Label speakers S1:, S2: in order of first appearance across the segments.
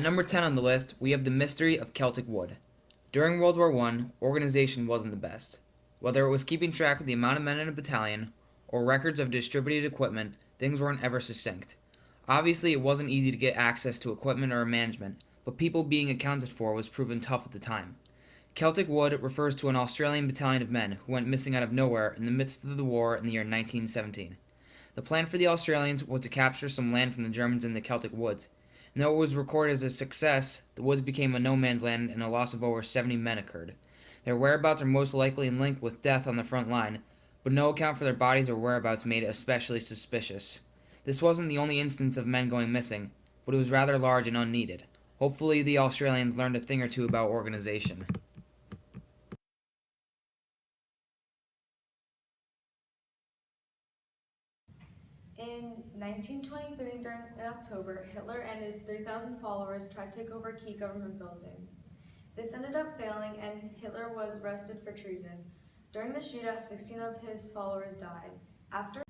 S1: At number 10 on the list, we have the mystery of Celtic Wood. During World War I, organization wasn't the best. Whether it was keeping track of the amount of men in a battalion, or records of distributed equipment, things weren't ever succinct. Obviously, it wasn't easy to get access to equipment or management, but people being accounted for was proven tough at the time. Celtic Wood refers to an Australian battalion of men who went missing out of nowhere in the midst of the war in the year 1917. The plan for the Australians was to capture some land from the Germans in the Celtic Woods. And though it was recorded as a success, the woods became a no man's land and a loss of over 70 men occurred. Their whereabouts are most likely in link with death on the front line, but no account for their bodies or whereabouts made it especially suspicious. This wasn't the only instance of men going missing, but it was rather large and unneeded. Hopefully, the Australians learned a thing or two about organization.
S2: In 1923, in October, Hitler and his 3,000 followers tried to take over a key government building. This ended up failing, and Hitler was arrested for treason. During the shootout, 16 of his followers died. After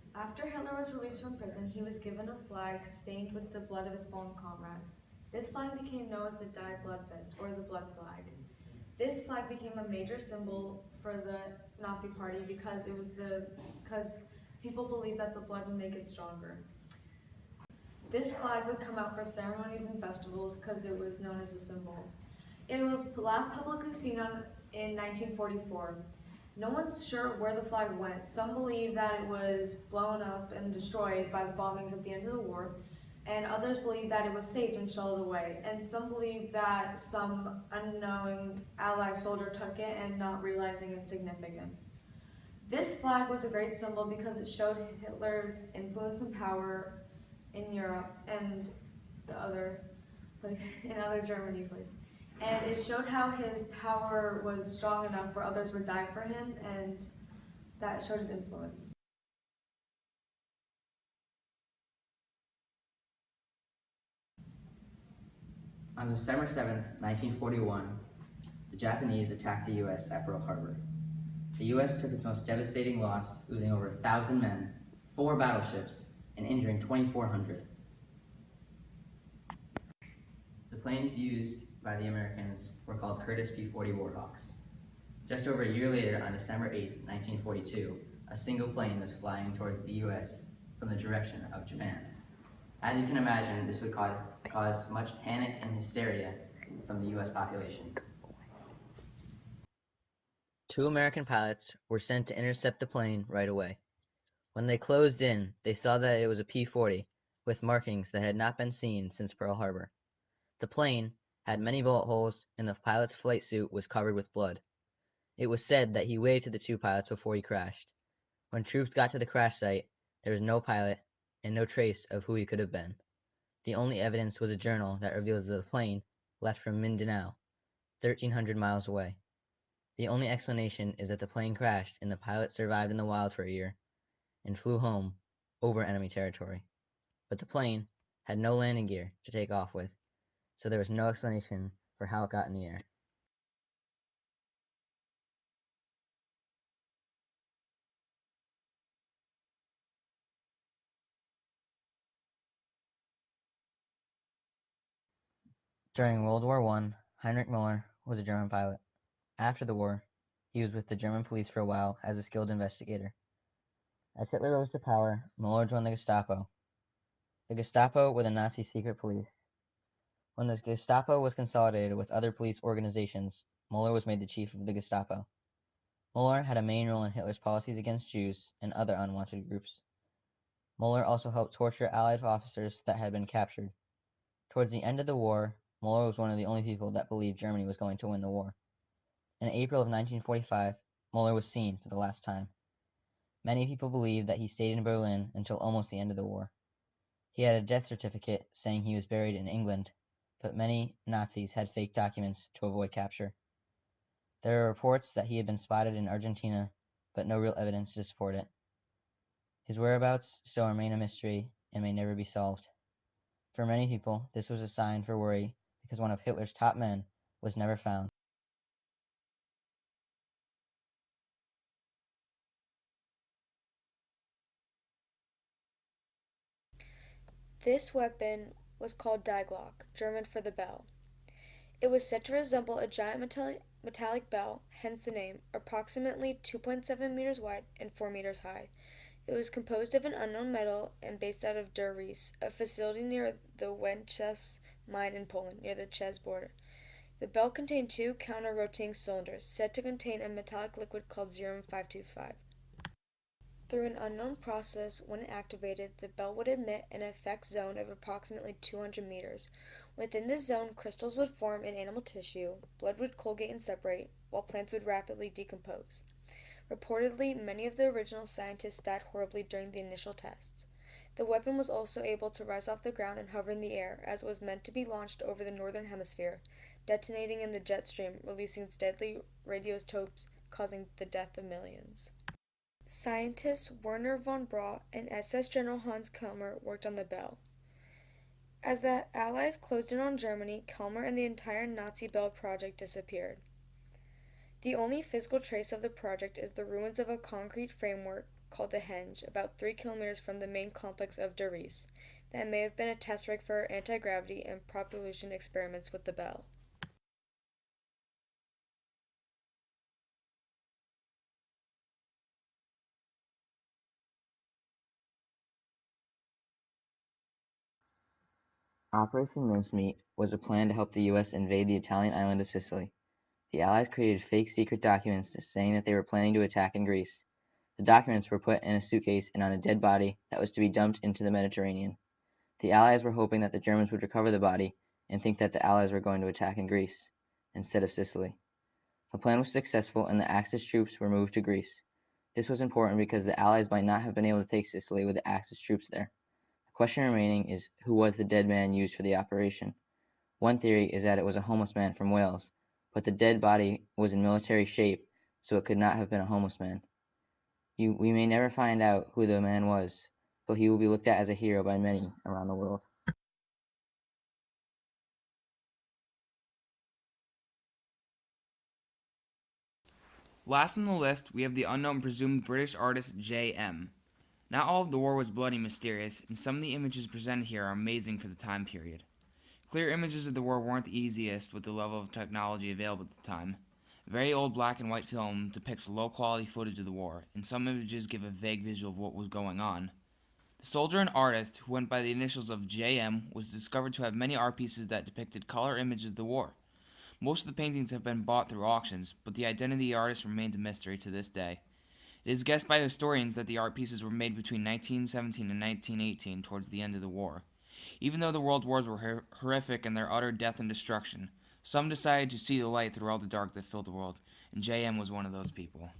S2: Hitler was released from prison, he was given a flag stained with the blood of his fallen comrades. This flag became known as the Die Bloodfist, or the Blood Flag. This flag became a major symbol for the Nazi Party because people believed that the blood would make it stronger. This flag would come out for ceremonies and festivals because it was known as a symbol. It was last publicly seen in 1944. No one's sure where the flag went. Some believe that it was blown up and destroyed by the bombings at the end of the war, and others believe that it was saved and shelled away. And some believe that some unknowing Allied soldier took it and not realizing its significance. This flag was a great symbol because it showed Hitler's influence and power in Europe and in other Germany places. And it showed how his power was strong enough where others would die for him, and that showed his influence.
S3: On December 7, 1941, the Japanese attacked the U.S. at Pearl Harbor. The U.S. took its most devastating loss, losing over 1,000 men, 4 battleships, and injuring 2,400. The planes used by the Americans were called Curtiss P-40 Warhawks. Just over a year later, on December 8, 1942, a single plane was flying towards the U.S. from the direction of Japan. As you can imagine, this would cause much panic and hysteria from the U.S. population. 2 American pilots were sent to intercept the plane right away. When they closed in, they saw that it was a P-40 with markings that had not been seen since Pearl Harbor. The plane had many bullet holes, and the pilot's flight suit was covered with blood. It was said that he waved to the 2 pilots before he crashed. When troops got to the crash site, there was no pilot and no trace of who he could have been. The only evidence was a journal that reveals that the plane left from Mindanao, 1,300 miles away. The only explanation is that the plane crashed and the pilot survived in the wild for a year and flew home over enemy territory. But the plane had no landing gear to take off with, so there was no explanation for how it got in the air. During World War I, Heinrich Müller was a German pilot. After the war, he was with the German police for a while as a skilled investigator. As Hitler rose to power, Müller joined the Gestapo. The Gestapo were the Nazi secret police. When the Gestapo was consolidated with other police organizations, Müller was made the chief of the Gestapo. Müller had a main role in Hitler's policies against Jews and other unwanted groups. Müller also helped torture Allied officers that had been captured. Towards the end of the war, Müller was one of the only people that believed Germany was going to win the war. In April of 1945, Müller was seen for the last time. Many people believe that he stayed in Berlin until almost the end of the war. He had a death certificate saying he was buried in England, but many Nazis had fake documents to avoid capture. There are reports that he had been spotted in Argentina, but no real evidence to support it. His whereabouts still remain a mystery and may never be solved. For many people, this was a sign for worry because one of Hitler's top men was never found.
S4: This weapon
S2: was called Die Glock, German for the bell. It was said to resemble a giant metallic bell, hence the name, approximately 2.7 meters wide and 4 meters high. It was composed of an unknown metal and based out of Der Ries, a facility near the Wenches mine in Poland, near the Czech border. The bell contained two counter-rotating cylinders, said to contain a metallic liquid called Cerium 525. Through an unknown process, when activated, the bell would emit an effect zone of approximately 200 meters. Within this zone, crystals would form in animal tissue, blood would coagulate and separate, while plants would rapidly decompose. Reportedly, many of the original scientists died horribly during the initial tests. The weapon was also able to rise off the ground and hover in the air, as it was meant to be launched over the northern hemisphere, detonating in the jet stream, releasing deadly radioisotopes, causing the death of millions. Scientists Werner von Braun and SS General Hans Kellmer worked on the bell. As the Allies closed in on Germany, Kellmer and the entire Nazi Bell project disappeared. The only physical trace of the project is the ruins of a concrete framework called the Henge, about 3 kilometers from the main complex of Der Ries, that may have been a test rig for anti-gravity and propulsion experiments with the bell.
S3: Operation Mincemeat was a plan to help the U.S. invade the Italian island of Sicily. The Allies created fake secret documents saying that they were planning to attack in Greece. The documents were put in a suitcase and on a dead body that was to be dumped into the Mediterranean. The Allies were hoping that the Germans would recover the body and think that the Allies were going to attack in Greece instead of Sicily. The plan was successful and the Axis troops were moved to Greece. This was important because the Allies might not have been able to take Sicily with the Axis troops there. The question remaining is who was the dead man used for the operation? One theory is that it was a homeless man from Wales, but the dead body was in military shape, so it could not have been a homeless man. We may never find out who the man was, but he will be looked at as a hero by many around the world.
S1: Last on the list, we have the unknown presumed British artist J.M. Not all of the war was bloody and mysterious, and some of the images presented here are amazing for the time period. Clear images of the war weren't the easiest with the level of technology available at the time. Very old black and white film depicts low-quality footage of the war, and some images give a vague visual of what was going on. The soldier and artist, who went by the initials of J.M., was discovered to have many art pieces that depicted color images of the war. Most of the paintings have been bought through auctions, but the identity of the artist remains a mystery to this day. It is guessed by historians that the art pieces were made between 1917 and 1918, towards the end of the war. Even though the world wars were horrific in their utter death and destruction, some decided to see the light through all the dark that filled the world, and J.M. was one of those people.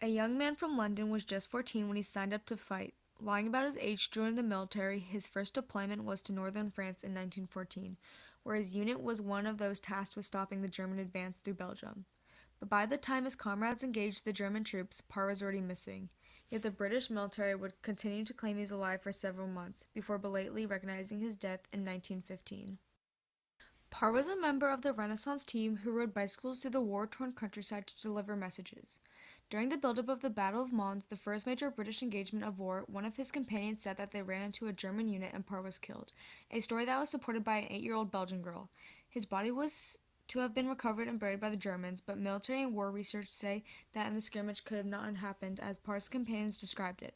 S2: A young man from London was just 14 when he signed up to fight. Lying about his age to join the military, his first deployment was to northern France in 1914, where his unit was one of those tasked with stopping the German advance through Belgium. But by the time his comrades engaged the German troops, Parr was already missing. Yet the British military would continue to claim he was alive for several months, before belatedly recognizing his death in 1915. Parr was a member of the Renaissance team who rode bicycles through the war-torn countryside to deliver messages. During the buildup of the Battle of Mons, the first major British engagement of war, one of his companions said that they ran into a German unit and Parr was killed, a story that was supported by an 8-year-old Belgian girl. His body was to have been recovered and buried by the Germans, but military and war research say that in the skirmish could have not happened as Parr's companions described it.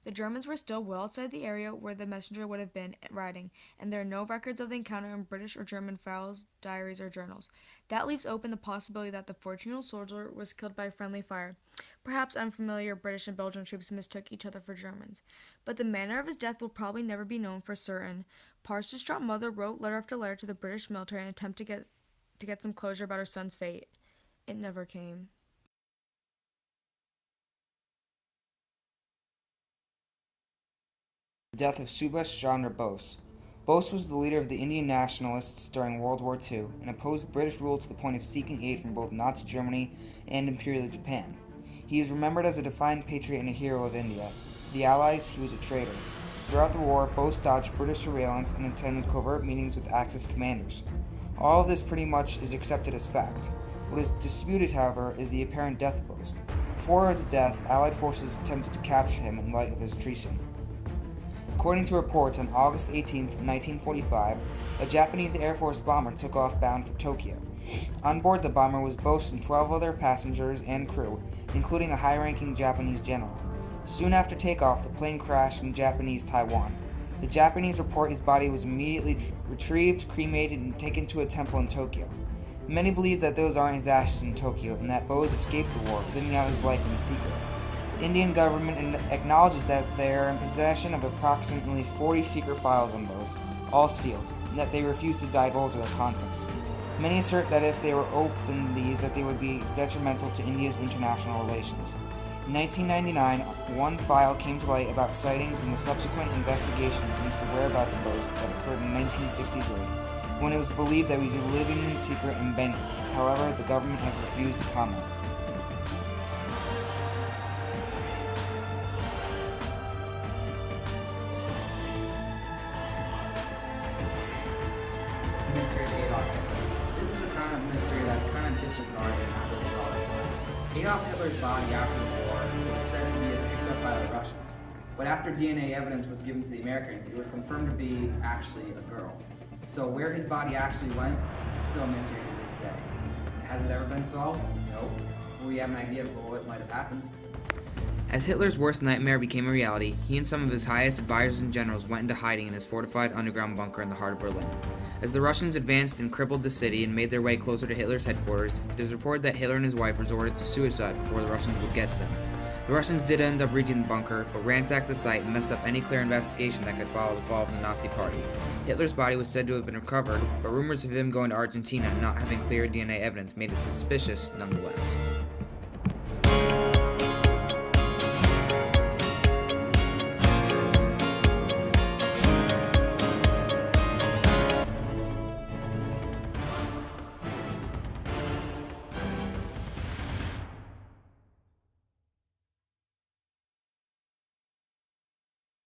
S2: The Germans were still well outside the area where the messenger would have been riding, and there are no records of the encounter in British or German files, diaries, or journals. That leaves open the possibility that the 14-year-old soldier was killed by friendly fire. Perhaps unfamiliar British and Belgian troops mistook each other for Germans. But the manner of his death will probably never be known for certain. Parr's distraught mother wrote letter after letter to the British military in an attempt to get some closure about her son's fate. It never came.
S1: The death of Subhash Chandra Bose. Bose was the leader of the Indian nationalists during World War II and opposed British rule to the point of seeking aid from both Nazi Germany and Imperial Japan. He is remembered as a defiant patriot and a hero of India. To the Allies, he was a traitor. Throughout the war, Bose dodged British surveillance and attended covert meetings with Axis commanders.
S4: All of this pretty much is accepted as fact. What is disputed, however, is the apparent death post. Before his death, Allied forces attempted to capture him in light of his treason. According to reports, on August 18, 1945, a Japanese Air Force bomber took off bound for Tokyo. On board the bomber was boasting 12 other passengers and crew, including a high-ranking Japanese general. Soon after takeoff, the plane crashed in Japanese Taiwan. The Japanese report his body was immediately retrieved, cremated, and taken to a temple in Tokyo. Many believe that those aren't his ashes in Tokyo, and that Bose escaped the war, living out his life in secret. The Indian government acknowledges that they are in possession of approximately 40 secret files on Bose, all sealed, and that they refuse to divulge their content. Many assert that if they were open these, that they would be detrimental to India's international relations. In 1999, one file came to light about sightings and the subsequent investigation into the whereabouts of Bose that occurred in 1963, when it was believed that he was living in secret in Bengal. However, the government has refused to comment.
S1: Mystery of Adolf Hitler. This is a kind of mystery that's kind of disregarded and not really well defined. Adolf Hitler's body after the war was said to be picked up by the Russians, but after DNA evidence was given to the Americans, it was confirmed to be actually a girl. So where his body actually went, it's still a mystery to this day. Has it ever been solved? Nope. We have an idea of what might have happened. As Hitler's worst nightmare became a reality, he and some of his highest advisors and generals went into hiding in his fortified underground bunker in the heart of Berlin. As the Russians advanced and crippled the city and made their way closer to Hitler's headquarters, it is reported that Hitler and his wife resorted to suicide before the Russians would get to them. The Russians did end up reaching the bunker, but ransacked the site and messed up any clear investigation that could follow the fall of the Nazi Party. Hitler's body was said to have been recovered, but rumors of him going to Argentina and not having clear DNA evidence made it suspicious nonetheless.